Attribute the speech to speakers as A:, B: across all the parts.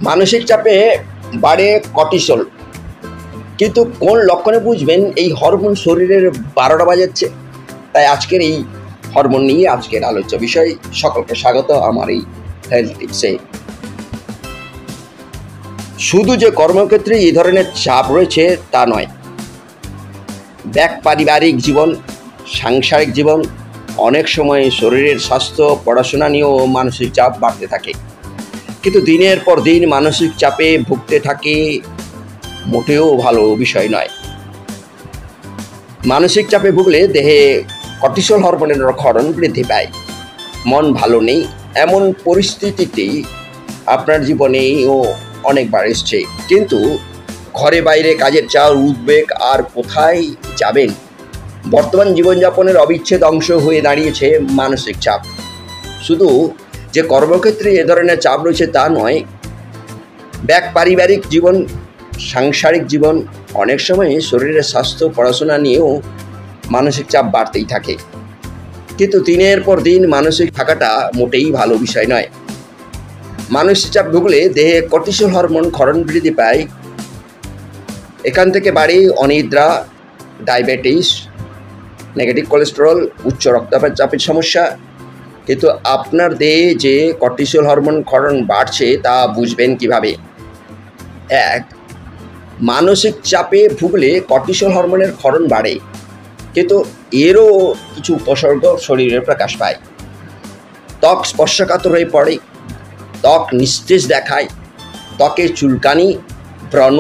A: মানসিক চাপে বাড়ে কর্টিসল, কিন্তু কোন লক্ষণে বুঝবেন এই হরমোন শরীরের 12টা বাজাচ্ছে? তাই আজকের এই হরমোন নিয়ে আজকের আলোচ্য বিষয়। সকলকে স্বাগত আমার এই হেলথ টিপসে। শুধু যে কর্মক্ষেত্রে এই ধরনের চাপ রয়েছে তা নয়, পারিবারিক জীবন, সাংসারিক জীবন, অনেক সময় শরীরের স্বাস্থ্য, পড়াশোনা নিয়েও মানসিক চাপ বাড়তে থাকে। কিন্তু দিনের পর দিন মানসিক চাপে ভুগতে থাকে মোটেও ভালো বিষয় নয়। মানসিক চাপে ভুগলে দেহে কর্টিসল হরমোনের ক্ষরণ বৃদ্ধি পায়, মন ভালো নেই। এমন পরিস্থিতিতেই আপনার জীবনেও অনেকবার এসছে। কিন্তু ঘরে বাইরে কাজের চাপ, উদ্বেগ আর কোথায় যাবেন, বর্তমান জীবনযাপনের অবিচ্ছেদ্য অংশ হয়ে দাঁড়িয়েছে মানসিক চাপ। শুধু যে কর্মক্ষেত্রে এ ধরনের চাপ রয়েছে তা নয়, পারিবারিক জীবন, সাংসারিক জীবন, অনেক সময় শরীরের স্বাস্থ্য, পড়াশোনা নিয়েও মানসিক চাপ বাড়তেই থাকে। কিন্তু দিনের পর দিন মানসিক থাকাটা মোটেই ভালো বিষয় নয়। মানসিক চাপ ভুগলে দেহে কর্টিসল হরমোন ক্ষরণ বৃদ্ধি পায়। এখান থেকে বাড়ে অনিদ্রা, ডায়াবেটিস, নেগেটিভ কোলেস্টেরল, উচ্চ রক্তচাপের সমস্যা। কিন্তু আপনার দেহে যে কর্টিসল হরমোন ক্ষরণ বাড়ছে তা বুঝবেন কিভাবে? এক, মানসিক চাপে ভুগলে কর্টিসল হরমোনের ক্ষরণ বাড়ে, কিন্তু এরও কিছু উপসর্গ শরীরে প্রকাশ পায়। ত্বক স্পর্শকাতর হয়ে পড়ে, ত্বক নিস্তেজ দেখায়, ত্বকে চুলকানি, ব্রণ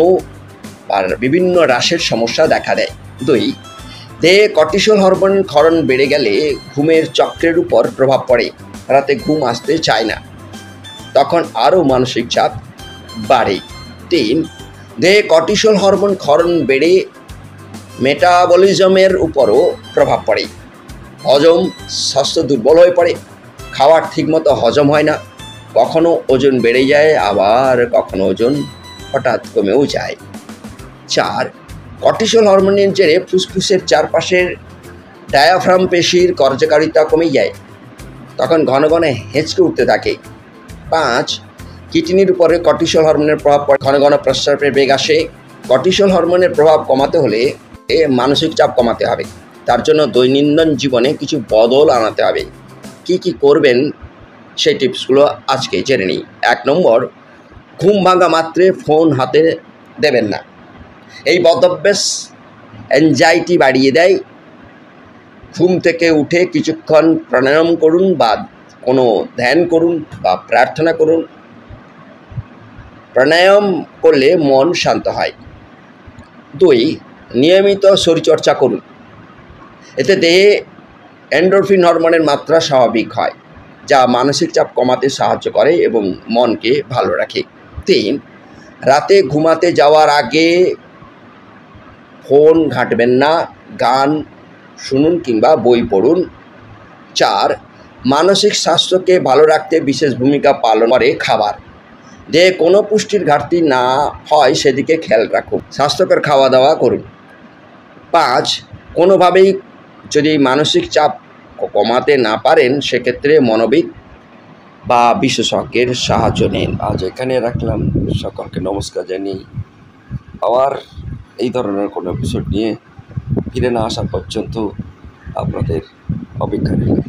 A: আর বিভিন্ন রাশের সমস্যা দেখা দেয়। দুই, দেহে কর্টিসল হরমোন ক্ষরণ বেড়ে গেলে ঘুমের চক্রের উপর প্রভাব পড়ে, রাতে ঘুম আসতে চায় না, তখন আরও মানসিক চাপ বাড়ে। তিন, দেহে কর্টিসল হরমোন ক্ষরণ বেড়ে মেটাবলিজমের উপরও প্রভাব পড়ে, হজম, স্বাস্থ্য দুর্বল হয়ে পড়ে, খাবার ঠিকমতো হজম হয় না, কখনো ওজন বেড়ে যায়, আবার কখনো ওজন হঠাৎ কমেও যায়। চার, কর্টিসল হরমোনের জেরে ফুসফুসের চারপাশের ডায়াফ্রাম পেশির কার্যকারিতা কমে যায়, তখন ঘন ঘন হেঁচকে উঠতে থাকে। পাঁচ, কিডনির উপরে কর্টিসল হরমোনের প্রভাব পড়ে, ঘন ঘন প্রস্রাবের বেগ আসে। কর্টিসল হরমোনের প্রভাব কমাতে হলে মানসিক চাপ কমাতে হবে। তার জন্য দৈনন্দিন জীবনে কিছু বদল আনাতে হবে। কি কি করবেন সেই টিপসগুলো আজকে জেনে নিই। 1 নম্বর, ঘুম ভাঙা মাত্রে ফোন হাতে দেবেন না। এই বদঅভ্যাস অ্যাংজাইটি বাড়িয়ে দেয়। ঘুম থেকে উঠে কিছুক্ষণ প্রাণায়াম করুন বা কোনো ধ্যান করুন বা প্রার্থনা করুন। প্রাণায়াম করলে মন শান্ত হয়। 2, নিয়মিত শরীরচর্চা করুন। এতে দেহে এন্ডোরফিন হরমোনের মাত্রা স্বাভাবিক হয়, যা মানসিক চাপ কমাতে সাহায্য করে এবং মনকে ভালো রাখে। 3, রাতে ঘুমাতে যাওয়ার আগে ফোন ঘাঁটবেন না, গান শুনুন কিংবা বই পড়ুন। 4, মানসিক স্বাস্থ্যকে ভালো রাখতে বিশেষ ভূমিকা পালন করে খাবার। দেহে কোনো পুষ্টির ঘাটতি না হয় সেদিকে খেয়াল রাখুন, স্বাস্থ্যকর খাওয়া দাওয়া করুন। 5, কোনোভাবেই যদি মানসিক চাপ কমাতে না পারেন সেক্ষেত্রে মনোবিদ বা বিশেষজ্ঞের সাহায্য নিন। আজ এখানে রাখলাম, সকলকে নমস্কার জানিয়ে আবার এই ধরনের কোনো এপিসোড নিয়ে ফিরে না আসা পর্যন্ত আপনাদের অপেক্ষা নিলাম।